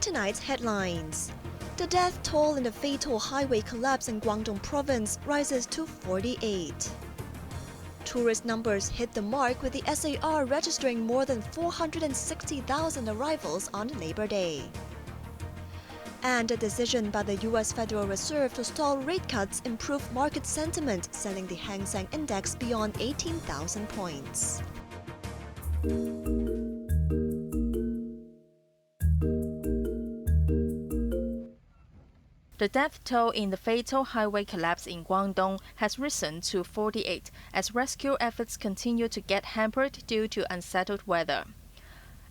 tonight's headlines. The death toll in the fatal highway collapse in Guangdong province rises to 48. Tourist numbers hit the mark with the SAR registering more than 460,000 arrivals on Labor Day. And a decision by the U.S. Federal Reserve to stall rate cuts improved market sentiment, sending the Hang Seng index beyond 18,000 points. The death toll in the fatal highway collapse in Guangdong has risen to 48 as rescue efforts continue to get hampered due to unsettled weather.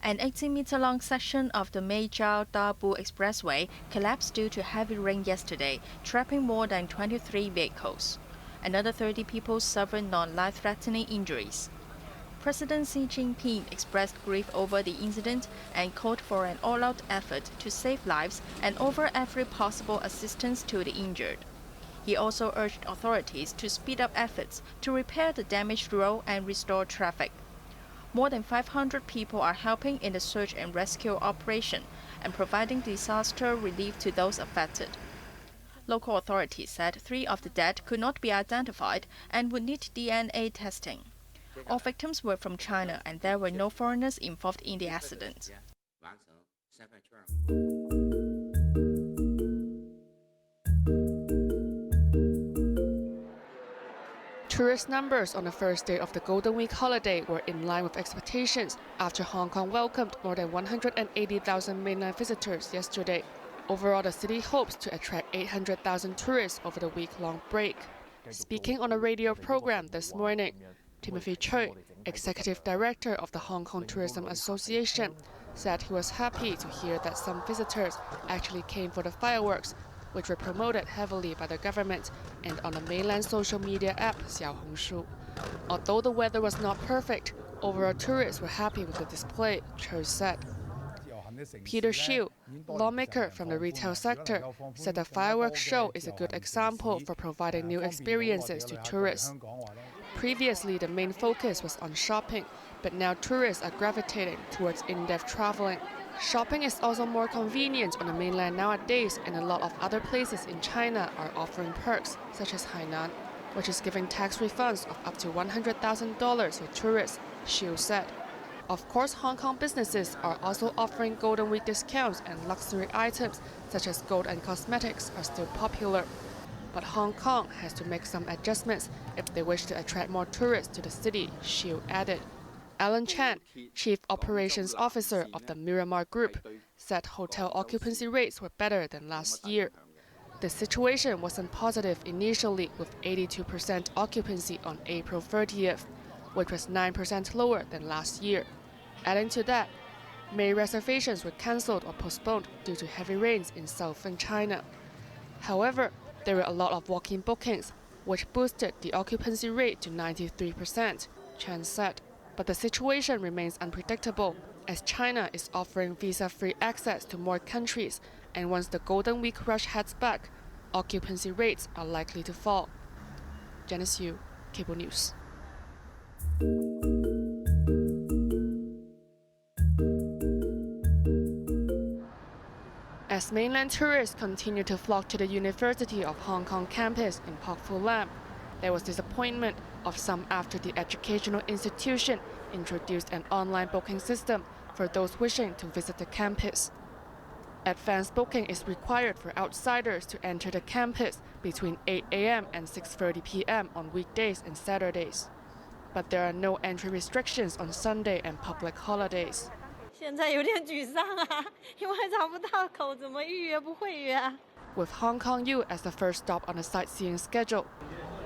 An 80-meter-long section of the Meizhou-Dabu Expressway collapsed due to heavy rain yesterday, trapping more than 23 vehicles. Another 30 people suffered non-life-threatening injuries. President Xi Jinping expressed grief over the incident and called for an all-out effort to save lives and offer every possible assistance to the injured. He also urged authorities to speed up efforts to repair the damaged road and restore traffic. More than 500 people are helping in the search and rescue operation and providing disaster relief to those affected. Local authorities said 3 of the dead could not be identified and would need DNA testing. All victims were from China and there were no foreigners involved in the accident. Tourist numbers on the first day of the Golden Week holiday were in line with expectations after Hong Kong welcomed more than 180,000 mainland visitors yesterday. Overall, the city hopes to attract 800,000 tourists over the week-long break. Speaking on a radio program this morning, Timothy Choi, Executive Director of the Hong Kong Tourism Association, said he was happy to hear that some visitors actually came for the fireworks, which were promoted heavily by the government and on the mainland social media app Xiaohongshu. Although the weather was not perfect, overall tourists were happy with the display, Choi said. Peter Shiu, lawmaker from the retail sector, said the fireworks show is a good example for providing new experiences to tourists. Previously, the main focus was on shopping, but now tourists are gravitating towards in-depth traveling. Shopping is also more convenient on the mainland nowadays, and a lot of other places in China are offering perks, such as Hainan, which is giving tax refunds of up to $100,000 for tourists, Shiu said. Of course, Hong Kong businesses are also offering Golden Week discounts, and luxury items such as gold and cosmetics are still popular. But Hong Kong has to make some adjustments if they wish to attract more tourists to the city, Shiu added. Alan Chan, Chief Operations Officer of the Miramar Group, said hotel occupancy rates were better than last year. The situation wasn't positive initially with 82% occupancy on April 30th, which was 9% lower than last year. Adding to that, May reservations were cancelled or postponed due to heavy rains in southern China. However, there were a lot of walk-in bookings, which boosted the occupancy rate to 93%, Chan said. But the situation remains unpredictable, as China is offering visa-free access to more countries, and once the Golden Week rush heads back, occupancy rates are likely to fall. Janice Yu, Cable News. As mainland tourists continue to flock to the University of Hong Kong campus in Pak Fu Lam, there was disappointment of some after the educational institution introduced an online booking system for those wishing to visit the campus. Advanced booking is required for outsiders to enter the campus between 8 a.m. and 6:30 p.m. on weekdays and Saturdays. But there are no entry restrictions on Sunday and public holidays. 现在有点沮丧啊，因为找不到口，怎么预约不会约啊？ With Hong Kong U as the first stop on the sightseeing schedule,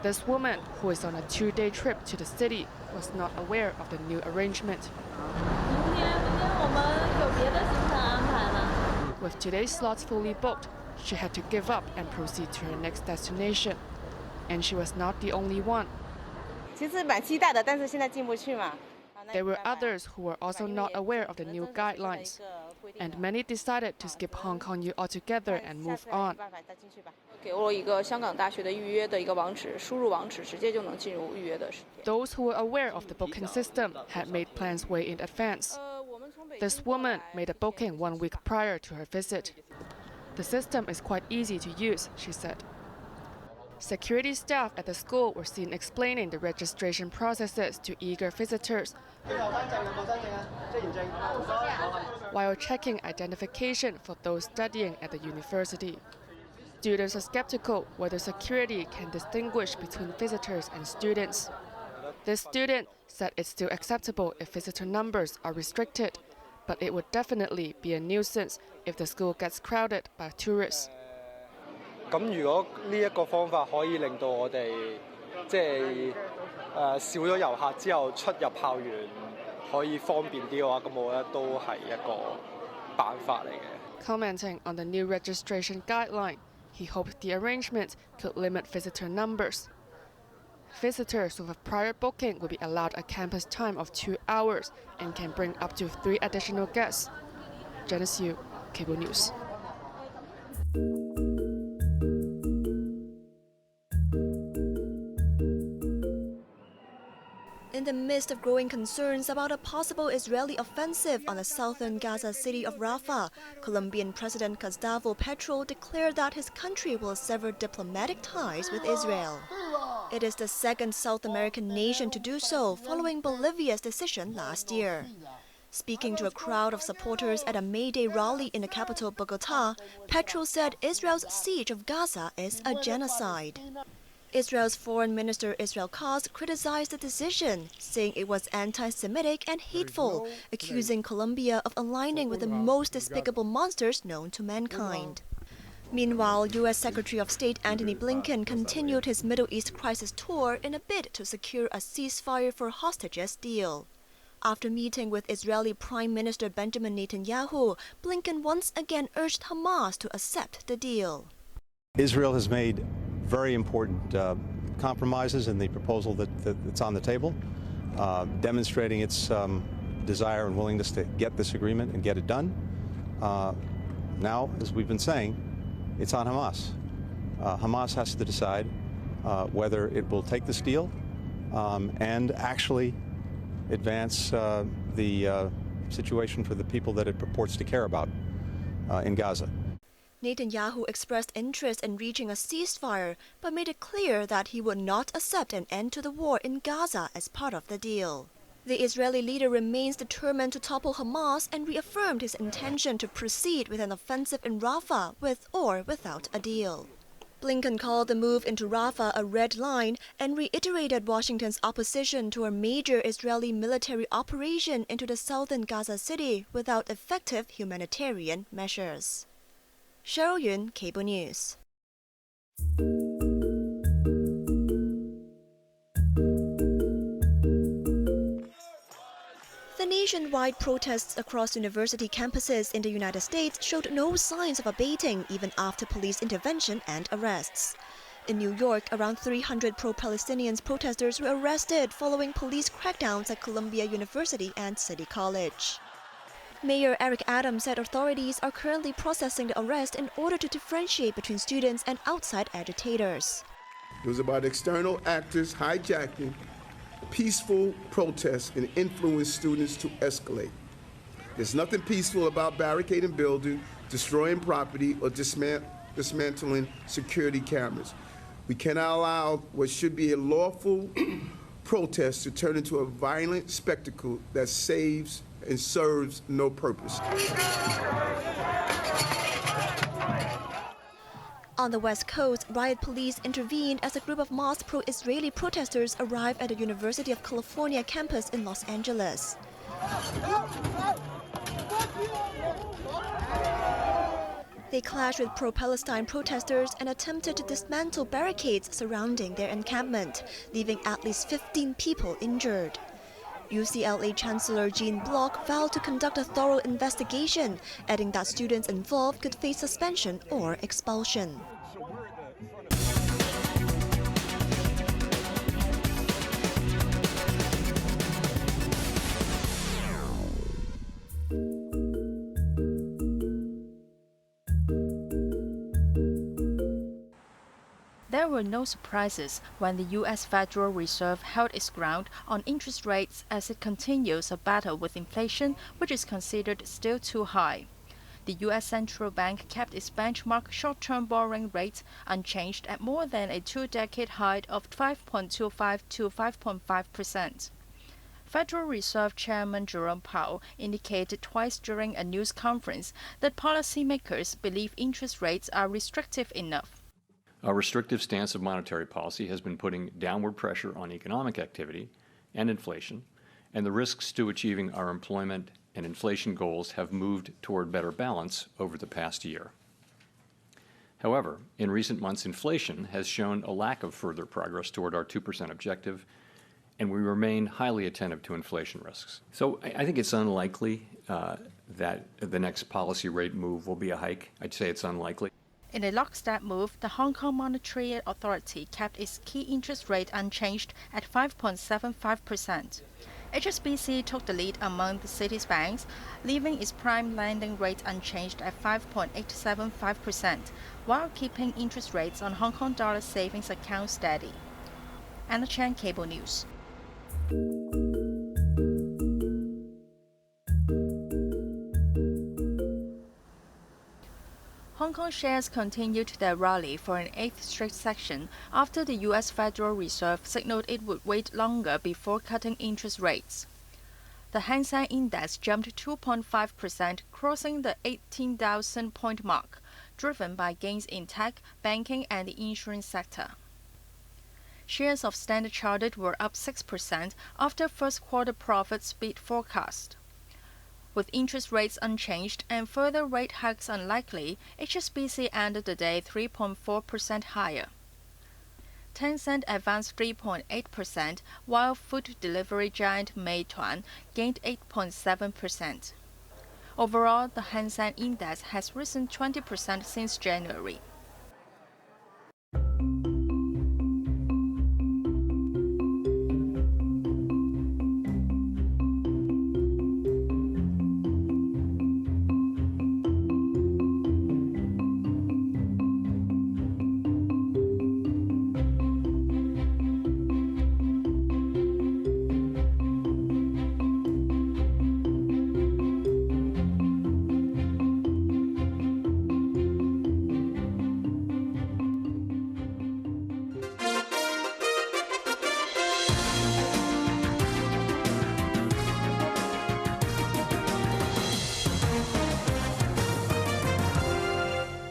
this woman, who is on a 2-day trip to the city, was not aware of the new arrangement. 明天我们有别的行程安排了。 With today's slots fully booked, she had to give up and proceed to her next destination. And she was not the only one. 其实蛮期待的，但是现在进不去嘛。 There were others who were also not aware of the new guidelines, and many decided to skip Hong Kong U altogether and move on. 给我一个香港大学的预约的一个网址，输入网址直接就能进入预约的时间。 Those who were aware of the booking system had made plans way in advance. This woman made a booking 1 week prior to her visit. The system is quite easy to use, she said. Security staff at the school were seen explaining the registration processes to eager visitors, while checking identification for those studying at the university. Students are skeptical whether security can distinguish between visitors and students. This student said it's still acceptable if visitor numbers are restricted, but it would definitely be a nuisance if the school gets crowded by tourists. 咁如果呢一個方法可以令到我哋少咗遊客之後出入校園可以方便啲嘅話，咁我覺得都係一個辦法嚟嘅。Commenting on the new registration guideline, he hoped the arrangement could limit visitor numbers. Visitors with a prior booking will be allowed a campus time of 2 hours and can bring up to 3 additional guests. Janice Yu, Cable News. In the midst of growing concerns about a possible Israeli offensive on the southern Gaza city of Rafah, Colombian President Gustavo Petro declared that his country will sever diplomatic ties with Israel. It is the second South American nation to do so, following Bolivia's decision last year. Speaking to a crowd of supporters at a May Day rally in the capital Bogota, Petro said Israel's siege of Gaza is a genocide. Israel's Foreign Minister Israel Katz criticized the decision, saying it was anti-Semitic and hateful, accusing Colombia of aligning with the most despicable monsters known to mankind. Meanwhile, U.S. Secretary of State Antony Blinken continued his Middle East crisis tour in a bid to secure a ceasefire for hostages deal. After meeting with Israeli Prime Minister Benjamin Netanyahu, Blinken once again urged Hamas to accept the deal. Israel has made very important compromises in the proposal that's on the table, demonstrating its desire and willingness to get this agreement and get it done. Now, as we've been saying, it's on Hamas. Hamas has to decide whether it will take this deal and actually advance the situation for the people that it purports to care about in Gaza. Netanyahu expressed interest in reaching a ceasefire, but made it clear that he would not accept an end to the war in Gaza as part of the deal. The Israeli leader remains determined to topple Hamas and reaffirmed his intention to proceed with an offensive in Rafah with or without a deal. Blinken called the move into Rafah a red line and reiterated Washington's opposition to a major Israeli military operation into the southern Gaza city without effective humanitarian measures. Cheryl Yun, Cable News. The nationwide protests across university campuses in the United States showed no signs of abating even after police intervention and arrests. In New York, around 300 pro-Palestinian protesters were arrested following police crackdowns at Columbia University and City College. Mayor Eric Adams said authorities are currently processing the arrest in order to differentiate between students and outside agitators. It was about external actors hijacking peaceful protests and influenced students to escalate. There's nothing peaceful about barricading buildings, destroying property, or dismantling security cameras. We cannot allow what should be a lawful protest to turn into a violent spectacle that saves and serves no purpose. On the West Coast, riot police intervened as a group of masked pro-Israeli protesters arrived at the University of California campus in Los Angeles. They clashed with pro-Palestine protesters and attempted to dismantle barricades surrounding their encampment, leaving at least 15 people injured. UCLA Chancellor Gene Block vowed to conduct a thorough investigation, adding that students involved could face suspension or expulsion. There there were no surprises when the U.S. Federal Reserve held its ground on interest rates as it continues a battle with inflation, which is considered still too high. The U.S. Central Bank kept its benchmark short-term borrowing rate unchanged at more than a two-decade high of 5.25 to 5.5%. Federal Reserve Chairman Jerome Powell indicated twice during a news conference that policymakers believe interest rates are restrictive enough. A restrictive stance of monetary policy has been putting downward pressure on economic activity and inflation, and the risks to achieving our employment and inflation goals have moved toward better balance over the past year. However, in recent months, inflation has shown a lack of further progress toward our 2% objective, and we remain highly attentive to inflation risks. So I think it's unlikely that the next policy rate move will be a hike. I'd say it's unlikely. In a lockstep move, the Hong Kong Monetary Authority kept its key interest rate unchanged at 5.75%. HSBC took the lead among the city's banks, leaving its prime lending rate unchanged at 5.875%, while keeping interest rates on Hong Kong dollar savings accounts steady. Anna Chan, Cable News. Hong Kong shares continued their rally for an eighth straight session after the U.S. Federal Reserve signaled it would wait longer before cutting interest rates. The Hang Seng index jumped 2.5%, crossing the 18,000-point mark, driven by gains in tech, banking, and the insurance sector. Shares of Standard Chartered were up 6% after first-quarter profits beat forecast. With interest rates unchanged and further rate hikes unlikely, HSBC ended the day 3.4% higher. Tencent advanced 3.8%, while food delivery giant Meituan gained 8.7%. Overall, the Hang Seng Index has risen 20% since January.